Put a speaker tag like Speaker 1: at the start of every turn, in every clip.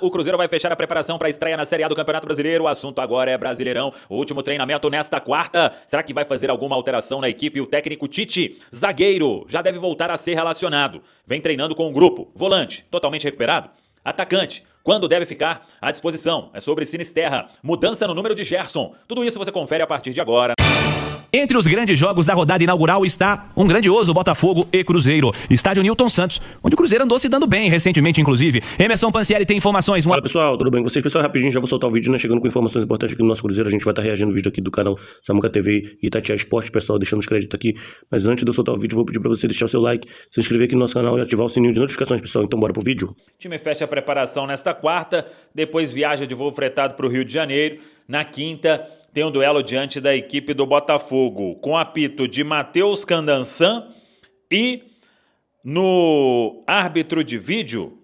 Speaker 1: O Cruzeiro vai fechar a preparação para a estreia na Série A do Campeonato Brasileiro. O assunto agora é Brasileirão. O último treinamento nesta quarta. Será que vai fazer alguma alteração na equipe? O técnico Tite, zagueiro, já deve voltar a ser relacionado. Vem treinando com o grupo. Volante, totalmente recuperado. Atacante, quando deve ficar à disposição? É sobre Sinisterra. Mudança no número de Gerson. Tudo isso você confere a partir de agora.
Speaker 2: Entre os grandes jogos da rodada inaugural está um grandioso Botafogo e Cruzeiro. Estádio Newton Santos, onde o Cruzeiro andou se dando bem recentemente, inclusive. Emerson Pancieri tem informações.
Speaker 3: Fala pessoal, tudo bem com vocês? Pessoal, rapidinho, já vou soltar o vídeo, né? Chegando com informações importantes aqui no nosso Cruzeiro. A gente vai estar reagindo o vídeo aqui do canal Samuca TV e Itatiaia Esporte, pessoal, deixando os créditos aqui. Mas antes de eu soltar o vídeo, vou pedir pra você deixar o seu like, se inscrever aqui no nosso canal e ativar o sininho de notificações, pessoal. Então bora pro vídeo.
Speaker 1: O time fecha a preparação nesta quarta, depois viaja de voo fretado para o Rio de Janeiro. Na quinta, tem um duelo diante da equipe do Botafogo, com apito de Matheus Candançan e no árbitro de vídeo,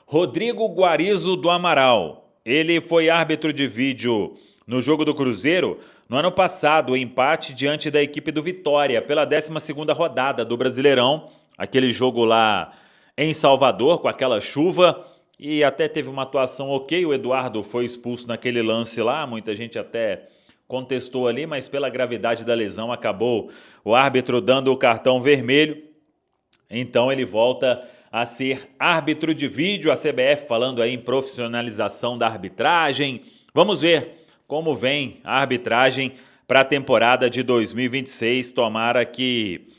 Speaker 1: Rodrigo Guarizo do Amaral. Ele foi árbitro de vídeo no jogo do Cruzeiro no ano passado, o empate diante da equipe do Vitória, pela 12ª rodada do Brasileirão, aquele jogo lá em Salvador, com aquela chuva. E até teve uma atuação ok, o Eduardo foi expulso naquele lance lá, muita gente até contestou ali, mas pela gravidade da lesão acabou o árbitro dando o cartão vermelho. Então ele volta a ser árbitro de vídeo, a CBF falando aí em profissionalização da arbitragem. Vamos ver como vem a arbitragem para a temporada de 2026, tomara que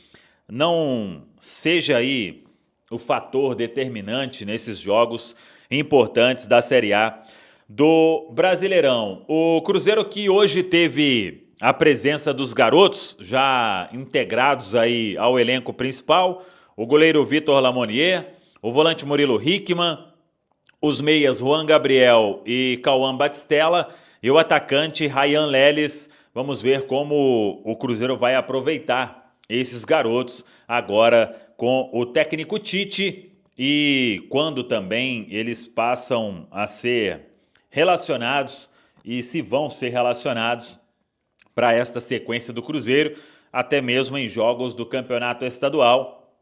Speaker 1: não seja aí o fator determinante nesses jogos importantes da Série A do Brasileirão. O Cruzeiro, que hoje teve a presença dos garotos já integrados aí ao elenco principal, o goleiro Vitor Lamonier, o volante Murilo Hickman, os meias Juan Gabriel e Cauã Batistella e o atacante Ryan Leles. Vamos ver como o Cruzeiro vai aproveitar esses garotos agora com o técnico Tite e quando também eles passam a ser relacionados e se vão ser relacionados para esta sequência do Cruzeiro, até mesmo em jogos do Campeonato Estadual.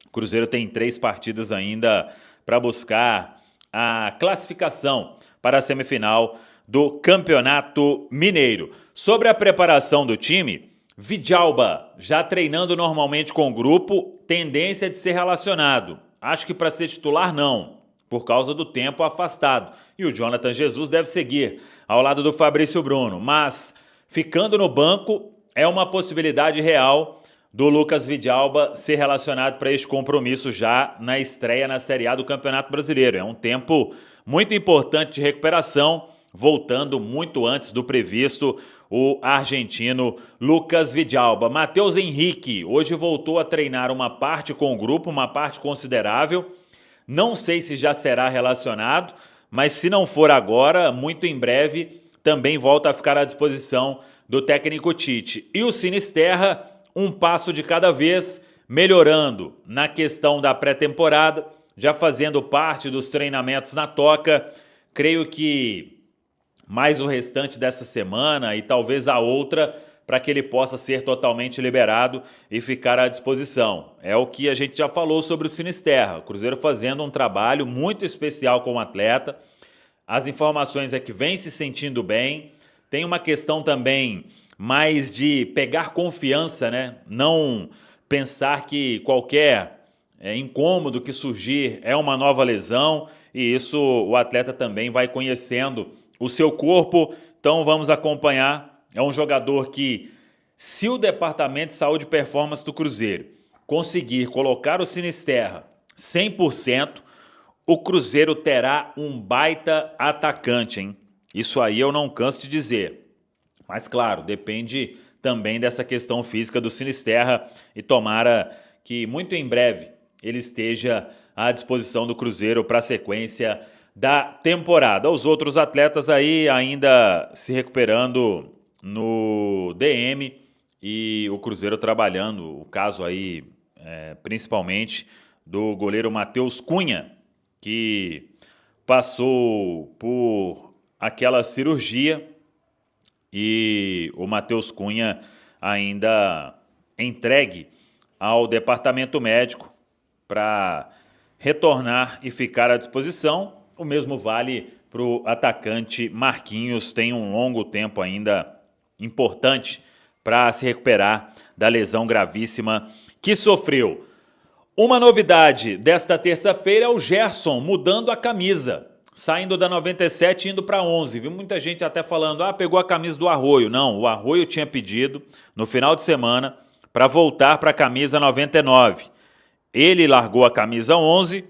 Speaker 1: O Cruzeiro tem 3 partidas ainda para buscar a classificação para a semifinal do Campeonato Mineiro. Sobre a preparação do time, Vidalba já treinando normalmente com o grupo, tendência de ser relacionado. Acho que para ser titular não, por causa do tempo afastado. E o Jonathan Jesus deve seguir ao lado do Fabrício Bruno, mas ficando no banco é uma possibilidade real do Lucas Vidalba ser relacionado para este compromisso já na estreia na Série A do Campeonato Brasileiro. É um tempo muito importante de recuperação, voltando muito antes do previsto o argentino Lucas Vidalba. Matheus Henrique hoje voltou a treinar uma parte com o grupo, uma parte considerável. Não sei se já será relacionado, mas se não for agora, muito em breve, também volta a ficar à disposição do técnico Tite. E o Sinisterra, um passo de cada vez, melhorando na questão da pré-temporada, já fazendo parte dos treinamentos na toca. Creio que mais o restante dessa semana e talvez a outra para que ele possa ser totalmente liberado e ficar à disposição. É o que a gente já falou sobre o Sinisterra. O Cruzeiro fazendo um trabalho muito especial com o atleta. As informações é que vem se sentindo bem. Tem uma questão também mais de pegar confiança, né? Não pensar que qualquer incômodo que surgir é uma nova lesão, e isso o atleta também vai conhecendo o seu corpo. Então vamos acompanhar. É um jogador que, se o Departamento de Saúde e Performance do Cruzeiro conseguir colocar o Sinisterra 100%, o Cruzeiro terá um baita atacante, hein? Isso aí eu não canso de dizer. Mas claro, depende também dessa questão física do Sinisterra e tomara que muito em breve ele esteja à disposição do Cruzeiro para a sequência da temporada. Os outros atletas aí ainda se recuperando no DM e o Cruzeiro trabalhando, o caso aí principalmente do goleiro Matheus Cunha, que passou por aquela cirurgia e o Matheus Cunha ainda entregue ao departamento médico para retornar e ficar à disposição. O mesmo vale para o atacante Marquinhos, tem um longo tempo ainda importante para se recuperar da lesão gravíssima que sofreu. Uma novidade desta terça-feira é o Gerson mudando a camisa, saindo da 97 e indo para 11. Vi muita gente até falando, pegou a camisa do Arroio. Não, o Arroio tinha pedido no final de semana para voltar para a camisa 99. Ele largou a camisa 11,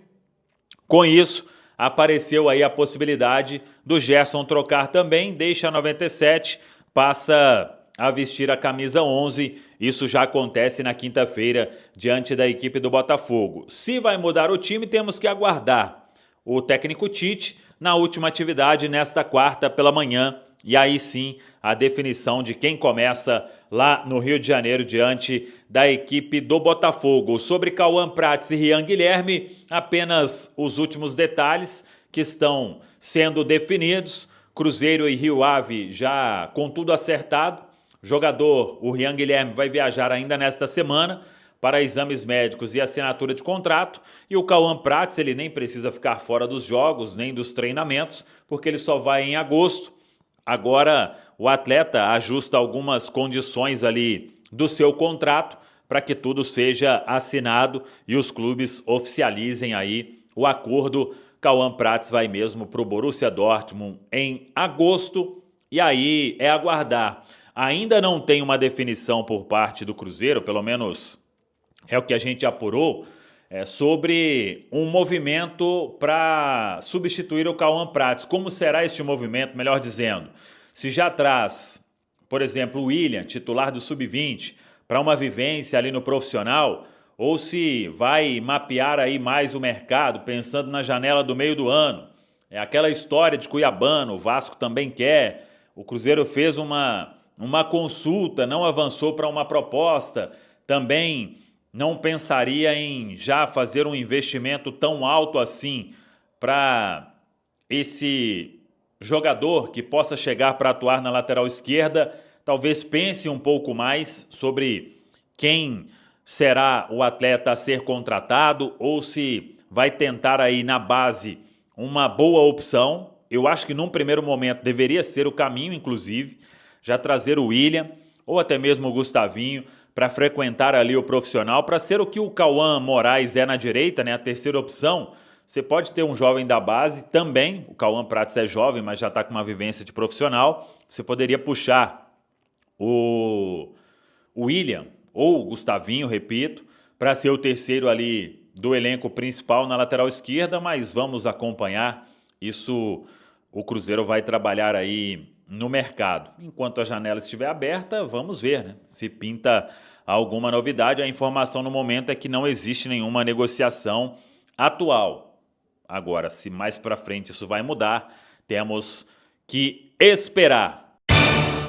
Speaker 1: com isso apareceu aí a possibilidade do Gerson trocar também, deixa a 97, passa a vestir a camisa 11. Isso já acontece na quinta-feira diante da equipe do Botafogo. Se vai mudar o time, temos que aguardar o técnico Tite na última atividade nesta quarta pela manhã, e aí sim a definição de quem começa lá no Rio de Janeiro diante da equipe do Botafogo. Sobre Cauã Prats e Rian Guilherme, apenas os últimos detalhes que estão sendo definidos. Cruzeiro e Rio Ave já com tudo acertado. Jogador, o Rian Guilherme, vai viajar ainda nesta semana para exames médicos e assinatura de contrato. E o Cauã Prats, ele nem precisa ficar fora dos jogos, nem dos treinamentos, porque ele só vai em agosto. Agora o atleta ajusta algumas condições ali do seu contrato para que tudo seja assinado e os clubes oficializem aí o acordo. Cauã Prats vai mesmo para o Borussia Dortmund em agosto, e aí é aguardar. Ainda não tem uma definição por parte do Cruzeiro, pelo menos é o que a gente apurou, sobre um movimento para substituir o Cauã Prats. Como será este movimento, melhor dizendo? Se já traz, por exemplo, o William, titular do Sub-20, para uma vivência ali no profissional, ou se vai mapear aí mais o mercado, pensando na janela do meio do ano. É aquela história de Cuiabano, o Vasco também quer, o Cruzeiro fez uma consulta, não avançou para uma proposta, também não pensaria em já fazer um investimento tão alto assim para esse jogador que possa chegar para atuar na lateral esquerda. Talvez pense um pouco mais sobre quem será o atleta a ser contratado ou se vai tentar aí na base uma boa opção. Eu acho que num primeiro momento deveria ser o caminho, inclusive, já trazer o William ou até mesmo o Gustavinho para frequentar ali o profissional, para ser o que o Cauã Moraes é na direita, né? A terceira opção. Você pode ter um jovem da base também, o Cauã Prats é jovem, mas já está com uma vivência de profissional. Você poderia puxar o William ou o Gustavinho, repito, para ser o terceiro ali do elenco principal na lateral esquerda, mas vamos acompanhar. Isso o Cruzeiro vai trabalhar aí no mercado. Enquanto a janela estiver aberta, vamos ver, né? Se pinta alguma novidade. A informação no momento é que não existe nenhuma negociação atual. Agora, se mais para frente isso vai mudar, temos que esperar.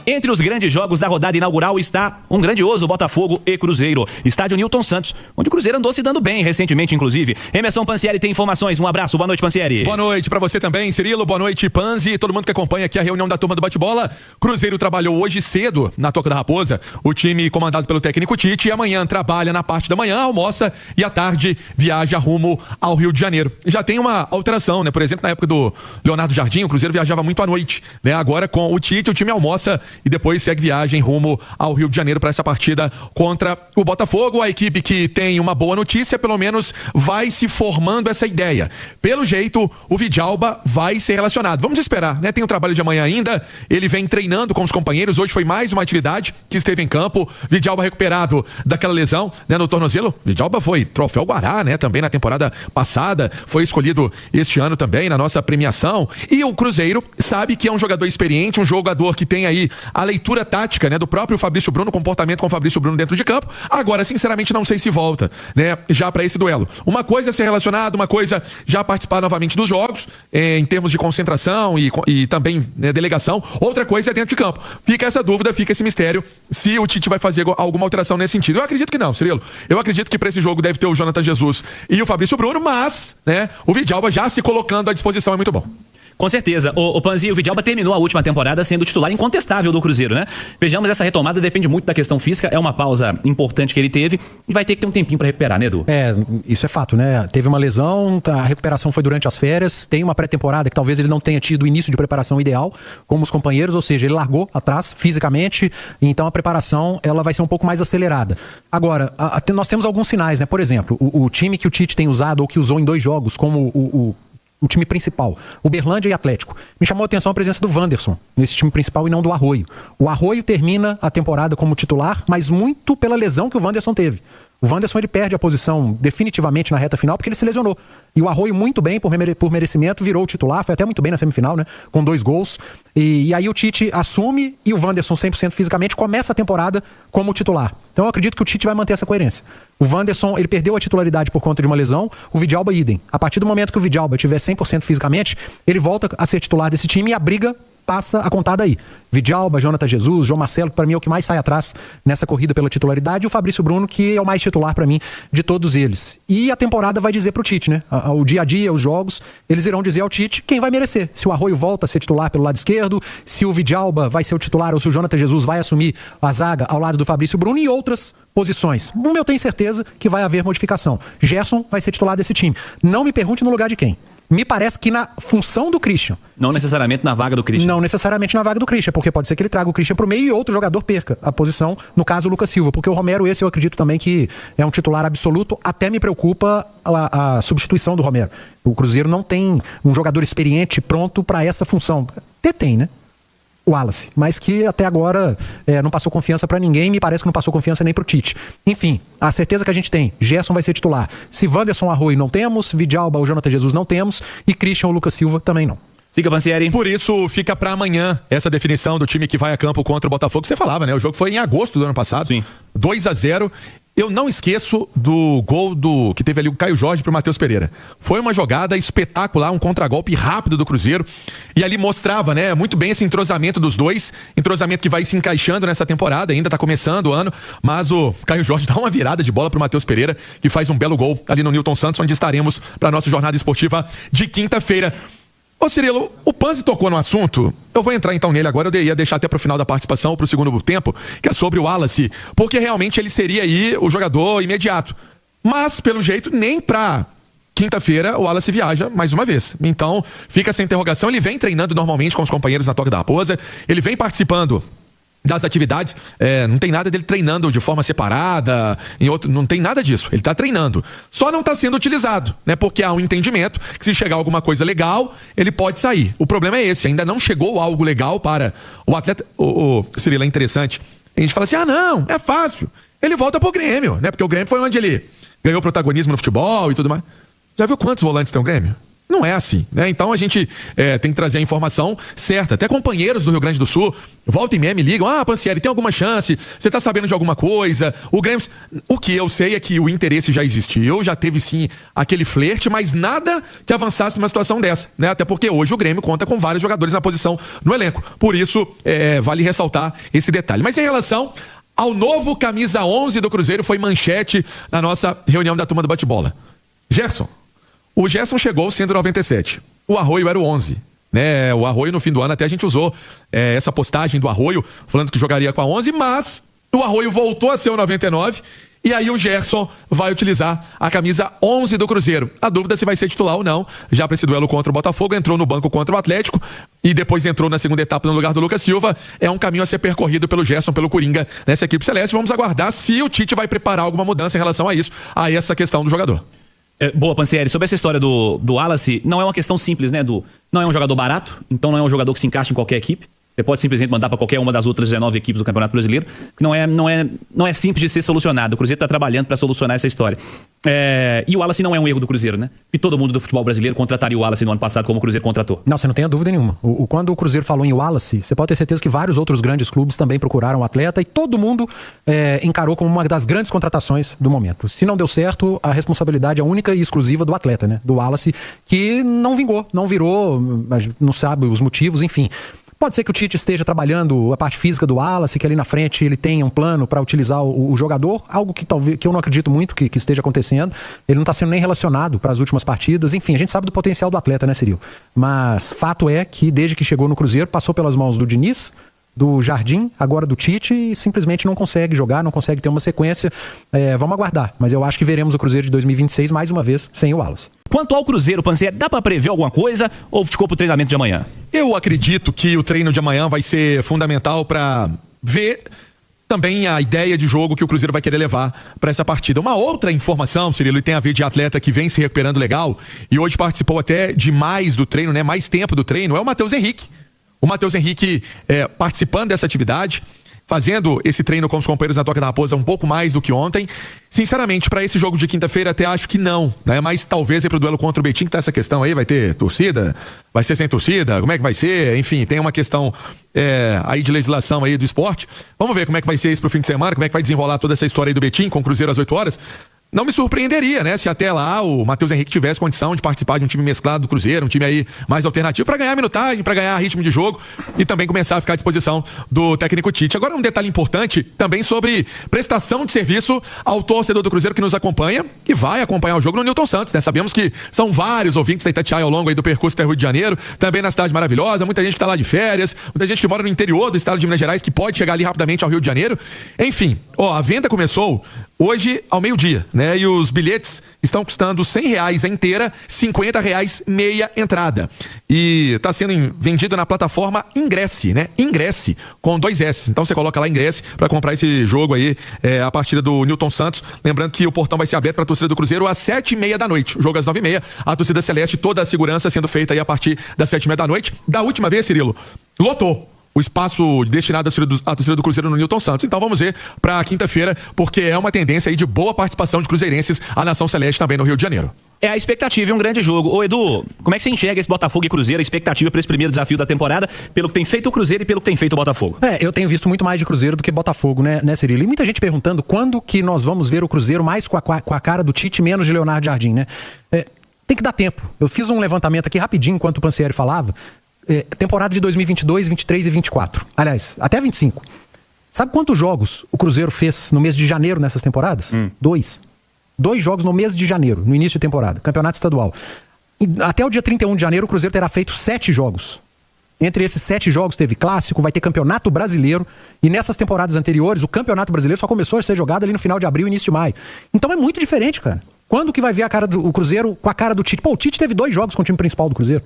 Speaker 2: Entre os grandes jogos da rodada inaugural está um grandioso Botafogo e Cruzeiro. Estádio Newton Santos, onde o Cruzeiro andou se dando bem recentemente, inclusive. Emerson Pansieri tem informações. Um abraço, boa noite, Pansieri.
Speaker 4: Boa noite pra você também, Cirilo. Boa noite, Panzi e todo mundo que acompanha aqui a reunião da turma do bate-bola. Cruzeiro trabalhou hoje cedo na Toca da Raposa, o time comandado pelo técnico Tite, e amanhã trabalha na parte da manhã, almoça e à tarde viaja rumo ao Rio de Janeiro. Já tem uma alteração, né? Por exemplo, na época do Leonardo Jardim, o Cruzeiro viajava muito à noite, né? Agora com o Tite, o time almoça e depois segue viagem rumo ao Rio de Janeiro para essa partida contra o Botafogo. A equipe que tem uma boa notícia, pelo menos vai se formando essa ideia. Pelo jeito, o Vidalba vai ser relacionado. Vamos esperar, né? Tem o trabalho de amanhã ainda. Ele vem treinando com os companheiros. Hoje foi mais uma atividade que esteve em campo. Vidalba recuperado daquela lesão, né, no tornozelo. Vidalba foi troféu Guará, né? Também na temporada passada. Foi escolhido este ano também na nossa premiação. E o Cruzeiro sabe que é um jogador experiente, um jogador que tem aí a leitura tática, né, do próprio Fabrício Bruno, comportamento com o Fabrício Bruno dentro de campo. Agora, sinceramente, não sei se volta, né, já para esse duelo. Uma coisa é ser relacionado, uma coisa já participar novamente dos jogos, em termos de concentração e também, né, delegação. Outra coisa é dentro de campo. Fica essa dúvida, fica esse mistério, se o Tite vai fazer alguma alteração nesse sentido. Eu acredito que não, Cirilo. Eu acredito que para esse jogo deve ter o Jonathan Jesus e o Fabrício Bruno, mas, né, o Vidalba já se colocando à disposição é muito bom.
Speaker 2: Com certeza. O Panzi, o Vidalba terminou a última temporada sendo titular incontestável do Cruzeiro, né? Vejamos, essa retomada depende muito da questão física, é uma pausa importante que ele teve e vai ter que ter um tempinho pra recuperar, né, Edu?
Speaker 5: Isso é fato, né? Teve uma lesão, a recuperação foi durante as férias, tem uma pré-temporada que talvez ele não tenha tido o início de preparação ideal, como os companheiros, ou seja, ele largou atrás fisicamente, então a preparação ela vai ser um pouco mais acelerada. Agora, nós temos alguns sinais, né? Por exemplo, o time que o Tite tem usado ou que usou em 2 jogos como o time principal, Uberlândia e Atlético. Me chamou a atenção a presença do Wanderson nesse time principal e não do Arroio. O Arroio termina a temporada como titular, mas muito pela lesão que o Wanderson teve. O Wanderson ele perde a posição definitivamente na reta final porque ele se lesionou. E o Arroio muito bem, por merecimento, virou o titular, foi até muito bem na semifinal, né? Com 2 gols. E aí o Tite assume e o Wanderson 100% fisicamente começa a temporada como titular. Então eu acredito que o Tite vai manter essa coerência. O Wanderson, ele perdeu a titularidade por conta de uma lesão, o Vidalba idem. A partir do momento que o Vidalba estiver 100% fisicamente, ele volta a ser titular desse time e a briga passa a contar daí. Vidalba, Jonathan Jesus, João Marcelo, que para mim é o que mais sai atrás nessa corrida pela titularidade, e o Fabrício Bruno, que é o mais titular para mim de todos eles. E a temporada vai dizer pro Tite, né? O dia a dia, os jogos, eles irão dizer ao Tite quem vai merecer. Se o Arroio volta a ser titular pelo lado esquerdo, se o Vidalba vai ser o titular ou se o Jonathan Jesus vai assumir a zaga ao lado do Fabrício Bruno e outras posições. Eu tenho certeza que vai haver modificação. Gerson vai ser titular desse time. Não me pergunte no lugar de quem. Me parece que na função do Christian.
Speaker 2: Não necessariamente na vaga do Christian.
Speaker 5: Não necessariamente na vaga do Christian, porque pode ser que ele traga o Christian pro meio e outro jogador perca a posição, no caso o Lucas Silva, porque o Romero, esse eu acredito também que é um titular absoluto, até me preocupa a substituição do Romero. O Cruzeiro não tem um jogador experiente pronto para essa função. Até tem, né? O Wallace, mas que até agora não passou confiança pra ninguém, me parece que não passou confiança nem pro Tite. Enfim, a certeza que a gente tem, Gerson vai ser titular. Se Wanderson, Arroio não temos, Vidalba ou Jonathan Jesus não temos, e Christian ou Lucas Silva também não.
Speaker 2: Siga, Pansieri.
Speaker 4: Por isso, fica pra amanhã essa definição do time que vai a campo contra o Botafogo. Você falava, né? O jogo foi em agosto do ano passado.
Speaker 2: Sim.
Speaker 4: 2-0. Eu não esqueço do gol que teve ali o Caio Jorge pro Matheus Pereira. Foi uma jogada espetacular, um contragolpe rápido do Cruzeiro. E ali mostrava, né, muito bem esse entrosamento dos dois. Entrosamento que vai se encaixando nessa temporada, ainda tá começando o ano. Mas o Caio Jorge dá uma virada de bola pro Matheus Pereira, que faz um belo gol ali no Newton Santos, onde estaremos pra nossa jornada esportiva de quinta-feira. Ô Cirilo, o Panzi tocou no assunto, eu vou entrar então nele agora, eu ia deixar até pro final da participação, ou pro segundo tempo, que é sobre o Wallace, porque realmente ele seria aí o jogador imediato. Mas, pelo jeito, nem pra quinta-feira o Wallace viaja mais uma vez. Então, fica essa interrogação, ele vem treinando normalmente com os companheiros na Toca da Raposa, ele vem participando das atividades, não tem nada dele treinando de forma separada, não tem nada disso, ele tá treinando, só não tá sendo utilizado, né, porque há um entendimento que se chegar alguma coisa legal, ele pode sair. O problema é esse, ainda não chegou algo legal para o atleta. Cirilo, é interessante, a gente fala assim, não, é fácil, ele volta pro Grêmio, né, porque o Grêmio foi onde ele ganhou protagonismo no futebol e tudo mais. Já viu quantos volantes tem o Grêmio? Não é assim, né? Então a gente tem que trazer a informação certa. Até companheiros do Rio Grande do Sul, volta e meia me ligam, Pansieri, tem alguma chance? Você tá sabendo de alguma coisa? O Grêmio... O que eu sei é que o interesse já existiu, já teve sim aquele flerte, mas nada que avançasse numa situação dessa, né? Até porque hoje o Grêmio conta com vários jogadores na posição no elenco. Por isso, vale ressaltar esse detalhe. Mas em relação ao novo camisa 11 do Cruzeiro, foi manchete na nossa reunião da turma do bate-bola. Gerson. O Gerson chegou sendo 97. O Arroio era o 11. Né? O Arroio, no fim do ano, até a gente usou essa postagem do Arroio, falando que jogaria com a 11, mas o Arroio voltou a ser o 99. E aí o Gerson vai utilizar a camisa 11 do Cruzeiro. A dúvida é se vai ser titular ou não. Já para esse duelo contra o Botafogo, entrou no banco contra o Atlético e depois entrou na segunda etapa no lugar do Lucas Silva. É um caminho a ser percorrido pelo Gerson, pelo Coringa, nessa equipe celeste. Vamos aguardar se o Tite vai preparar alguma mudança em relação a isso, a essa questão do jogador.
Speaker 2: Boa, Pansieri, sobre essa história do Wallace, não é uma questão simples, né, não é um jogador barato, então não é um jogador que se encaixa em qualquer equipe. Você pode simplesmente mandar para qualquer uma das outras 19 equipes do Campeonato Brasileiro. Não é simples de ser solucionado. O Cruzeiro está trabalhando para solucionar essa história. E o Wallace não é um erro do Cruzeiro, né? E todo mundo do futebol brasileiro contrataria o Wallace no ano passado como o Cruzeiro contratou.
Speaker 5: Não, você não tem a dúvida nenhuma. Quando o Cruzeiro falou em Wallace, você pode ter certeza que vários outros grandes clubes também procuraram o atleta e todo mundo encarou como uma das grandes contratações do momento. Se não deu certo, a responsabilidade é única e exclusiva do atleta, né? Do Wallace, que não vingou, não virou, não sabe os motivos, enfim. Pode ser que o Tite esteja trabalhando a parte física do Wallace, que ali na frente ele tenha um plano para utilizar o jogador, algo que talvez que eu não acredito muito que esteja acontecendo. Ele não está sendo nem relacionado para as últimas partidas. Enfim, a gente sabe do potencial do atleta, né, Cirilo? Mas fato é que desde que chegou no Cruzeiro, passou pelas mãos do Diniz, do Jardim, agora do Tite, e simplesmente não consegue jogar, não consegue ter uma sequência. Vamos aguardar, mas eu acho que veremos o Cruzeiro de 2026 mais uma vez sem o Wallace.
Speaker 2: Quanto ao Cruzeiro, Panzieri, dá pra prever alguma coisa ou ficou pro treinamento de amanhã?
Speaker 4: Eu acredito que o treino de amanhã vai ser fundamental para ver também a ideia de jogo que o Cruzeiro vai querer levar para essa partida. Uma outra informação, Cirilo, e tem a ver de atleta que vem se recuperando legal e hoje participou até de mais do treino, né? Mais tempo do treino, é o Matheus Henrique. O Matheus Henrique participando dessa atividade, fazendo esse treino com os companheiros na Toca da Raposa um pouco mais do que ontem. Sinceramente, para esse jogo de quinta-feira até acho que não, né? Mas talvez aí pro duelo contra o Betim, que tá essa questão aí, vai ter torcida? Vai ser sem torcida? Como é que vai ser? Enfim, tem uma questão aí de legislação aí do esporte. Vamos ver como é que vai ser isso pro fim de semana, como é que vai desenrolar toda essa história aí do Betim com o Cruzeiro às 8 horas. Não me surpreenderia, né? Se até lá o Matheus Henrique tivesse condição de participar de um time mesclado do Cruzeiro, um time aí mais alternativo para ganhar minutagem, para ganhar ritmo de jogo e também começar a ficar à disposição do técnico Tite. Agora um detalhe importante também sobre prestação de serviço ao torcedor do Cruzeiro que nos acompanha e vai acompanhar o jogo no Newton Santos, né? Sabemos que são vários ouvintes da Itatiaia ao longo aí do percurso até o Rio de Janeiro, também na cidade maravilhosa, muita gente que tá lá de férias, muita gente que mora no interior do estado de Minas Gerais que pode chegar ali rapidamente ao Rio de Janeiro. Enfim, a venda começou hoje ao meio-dia, né? E os bilhetes estão custando R$100 a inteira, R$50 meia entrada. E tá sendo vendido na plataforma Ingresse, né? Ingresse, com 2 S. Então você coloca lá Ingresse para comprar esse jogo aí, a partida do Newton Santos. Lembrando que o portão vai ser aberto para a torcida do Cruzeiro às 7h30 da noite. O jogo às 9h30. A torcida celeste, toda a segurança sendo feita aí a partir das 7h30 da noite. Da última vez, Cirilo, lotou o espaço destinado à torcida do Cruzeiro no Newton Santos. Então vamos ver para quinta-feira, porque é uma tendência aí de boa participação de cruzeirenses à Nação Celeste também no Rio de Janeiro.
Speaker 2: É a expectativa, é um grande jogo. Ô Edu, como é que você enxerga esse Botafogo e Cruzeiro, a expectativa para esse primeiro desafio da temporada, pelo que tem feito o Cruzeiro e pelo que tem feito o Botafogo? Eu tenho visto muito mais de Cruzeiro do que Botafogo, né, Cirilo? E muita gente perguntando quando que nós vamos ver o Cruzeiro mais com a cara do Tite, menos de Leonardo Jardim, né? Tem que dar tempo. Eu fiz um levantamento aqui rapidinho enquanto o Panzieri falava. Temporada de 2022, 23 e 24. Aliás, até 25. Sabe quantos jogos o Cruzeiro fez no mês de janeiro nessas temporadas? 2. 2 jogos no mês de janeiro, no início de temporada. Campeonato estadual. E até o dia 31 de janeiro o Cruzeiro terá feito 7 jogos. Entre esses 7 jogos teve clássico, vai ter campeonato brasileiro. E nessas temporadas anteriores, o campeonato brasileiro só começou a ser jogado ali no final de abril e início de maio. Então é muito diferente, cara. Quando que vai ver o Cruzeiro com a cara do Tite? Pô, o Tite teve 2 jogos com o time principal do Cruzeiro.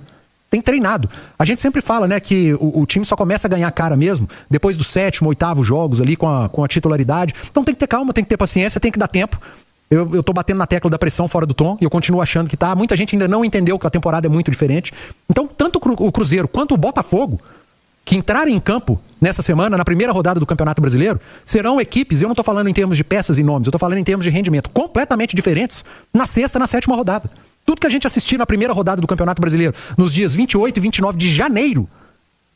Speaker 2: Tem treinado. A gente sempre fala, né, que o time só começa a ganhar cara mesmo depois do 7º, 8º jogos ali com a titularidade. Então tem que ter calma, tem que ter paciência, tem que dar tempo. Eu tô batendo na tecla da pressão fora do tom e eu continuo achando que tá. Muita gente ainda não entendeu que a temporada é muito diferente. Então, tanto o Cruzeiro quanto o Botafogo, que entrarem em campo nessa semana, na primeira rodada do Campeonato Brasileiro, serão equipes, eu não tô falando em termos de peças e nomes, eu tô falando em termos de rendimento, completamente diferentes na 6ª, na 7ª rodada. Tudo que a gente assistir na primeira rodada do Campeonato Brasileiro, nos dias 28 e 29 de janeiro,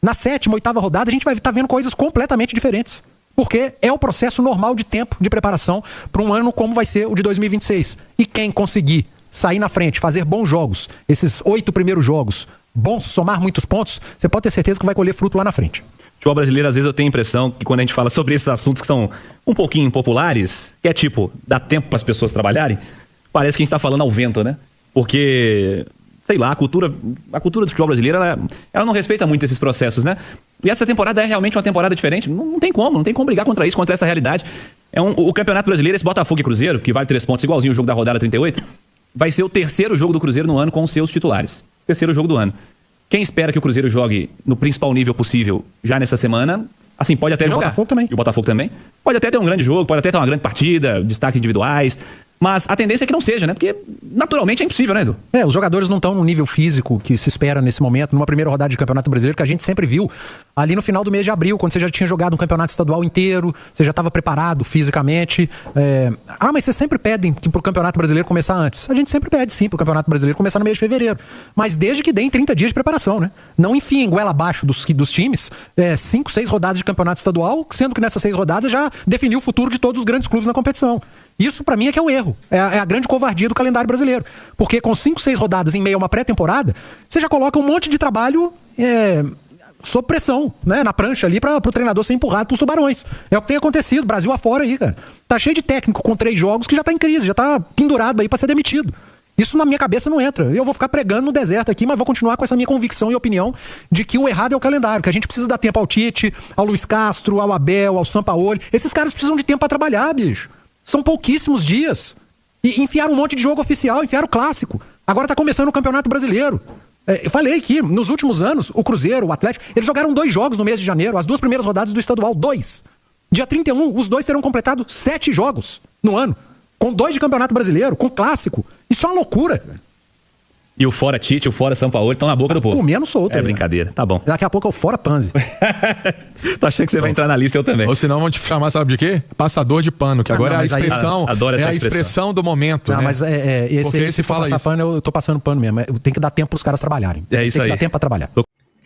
Speaker 2: na 7ª, 8ª rodada, a gente vai estar vendo coisas completamente diferentes. Porque é o processo normal de tempo de preparação para um ano como vai ser o de 2026. E quem conseguir sair na frente, fazer bons jogos, esses 8 primeiros jogos, bons, somar muitos pontos, você pode ter certeza que vai colher fruto lá na frente. Futebol brasileiro, às vezes eu tenho a impressão que quando a gente fala sobre esses assuntos que são um pouquinho impopulares, que é tipo, dá tempo para as pessoas trabalharem, parece que a gente está falando ao vento, né? Porque, sei lá, a cultura do futebol brasileiro, ela não respeita muito esses processos, né? E essa temporada é realmente uma temporada diferente. Não tem como brigar contra isso, contra essa realidade. O Campeonato Brasileiro, esse Botafogo e Cruzeiro, que vale 3 pontos, igualzinho o jogo da rodada 38, vai ser o 3º jogo do Cruzeiro no ano com os seus titulares. 3º jogo do ano. Quem espera que o Cruzeiro jogue no principal nível possível já nessa semana, assim, pode até jogar.
Speaker 5: O Botafogo também.
Speaker 2: E o Botafogo também. Pode até ter um grande jogo, pode até ter uma grande partida, destaques individuais. Mas a tendência é que não seja, né? Porque naturalmente é impossível, né, Edu? Os jogadores não estão no nível físico que se espera nesse momento, numa primeira rodada de Campeonato Brasileiro, que a gente sempre viu ali no final do mês de abril, quando você já tinha jogado um campeonato estadual inteiro, você já estava preparado fisicamente. Mas vocês sempre pedem que pro Campeonato Brasileiro começar antes. A gente sempre pede, sim, pro Campeonato Brasileiro começar no mês de fevereiro. Mas desde que deem 30 dias de preparação, né? Não enfiem goela abaixo dos times 5, 6 rodadas de campeonato estadual, sendo que nessas 6 rodadas já definiu o futuro de todos os grandes clubes na competição. Isso pra mim é que é o erro. É a grande covardia do calendário brasileiro. Porque com 5, 6 rodadas em meio a uma pré-temporada, você já coloca um monte de trabalho
Speaker 5: sob pressão, né? Na prancha ali pro treinador ser empurrado pros tubarões. É o que tem acontecido, Brasil afora aí, cara. Tá cheio de técnico com 3 jogos que já tá em crise, já tá pendurado aí pra ser demitido. Isso na minha cabeça não entra. Eu vou ficar pregando no deserto aqui, mas vou continuar com essa minha convicção e opinião de que o errado é o calendário, que a gente precisa dar tempo ao Tite, ao Luiz Castro, ao Abel, ao Sampaoli. Esses caras precisam de tempo pra trabalhar, bicho. São pouquíssimos dias. E enfiaram um monte de jogo oficial, enfiaram o clássico. Agora tá começando o Campeonato Brasileiro. Eu falei que nos últimos anos, o Cruzeiro, o Atlético, eles jogaram 2 jogos no mês de janeiro, as 2 primeiras rodadas do estadual, 2. Dia 31, os 2 terão completado 7 jogos no ano. Com 2 de Campeonato Brasileiro, com clássico. Isso é uma loucura.
Speaker 2: E o fora Tite, o fora Sampaoli estão na boca do povo.
Speaker 5: Comendo solto.
Speaker 2: É brincadeira, tá bom.
Speaker 5: Daqui a pouco é o fora Panzi.
Speaker 2: Tô achando que você vai entrar na lista, eu também.
Speaker 4: Ou senão vão te chamar, sabe de quê? Passador de pano, que agora
Speaker 5: não,
Speaker 4: é a
Speaker 5: mas aí-
Speaker 4: expressão.
Speaker 2: Adoro essa
Speaker 4: é a
Speaker 2: expressão.
Speaker 4: expressão do momento.
Speaker 5: Não,
Speaker 4: né?
Speaker 5: mas
Speaker 4: Porque
Speaker 5: esse
Speaker 4: se
Speaker 5: for
Speaker 4: fala
Speaker 5: passar
Speaker 4: isso.
Speaker 5: pano, eu tô passando pano mesmo. Tem que dar tempo pros caras trabalharem.
Speaker 2: É isso
Speaker 5: Tem
Speaker 2: aí.
Speaker 5: que dar tempo pra trabalhar.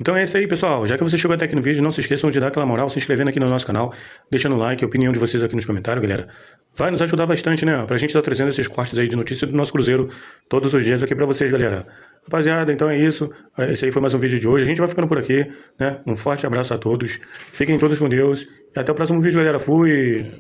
Speaker 3: Então é isso aí, pessoal. Já que você chegou até aqui no vídeo, não se esqueçam de dar aquela moral, se inscrevendo aqui no nosso canal, deixando o like, a opinião de vocês aqui nos comentários, galera. Vai nos ajudar bastante, né? Pra gente estar trazendo esses cortes aí de notícia do nosso Cruzeiro todos os dias aqui pra vocês, galera. Rapaziada, então é isso. Esse aí foi mais um vídeo de hoje. A gente vai ficando por aqui, né? Um forte abraço a todos. Fiquem todos com Deus. E até o próximo vídeo, galera. Fui!